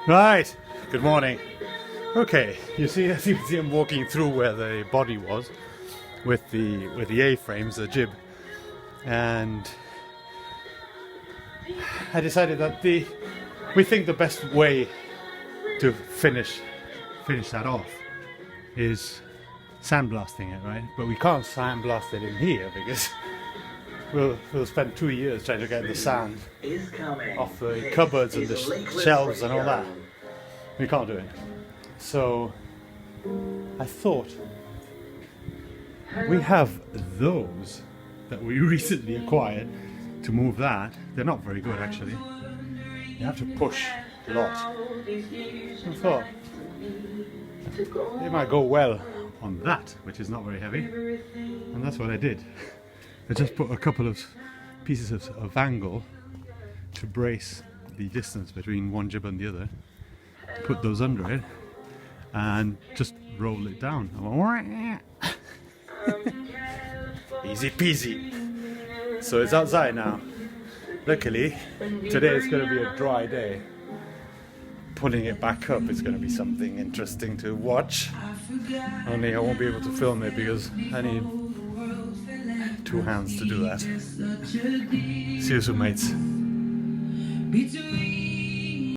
Right, good morning. Okay, as you see I'm walking through where the body was with the A-frames, the jib, and I decided that we think the best way to finish that off is sandblasting it, right? But we can't sandblast it in here because we'll spend 2 years trying to get the sand off the cupboards and the shelves and all that. We can't do it. So I thought we have those that we recently acquired to move that. They're not very good actually. You have to push a lot. I thought they might go well on that, which is not very heavy. And that's what I did. I just put a couple of pieces of angle to brace the distance between one jib and the other. Put those under it and just roll it down. Easy peasy. So it's outside now. Luckily, today is going to be a dry day. Putting it back up is going to be something interesting to watch. Only I won't be able to film it because I need 2 hands to do that. See you soon, mates.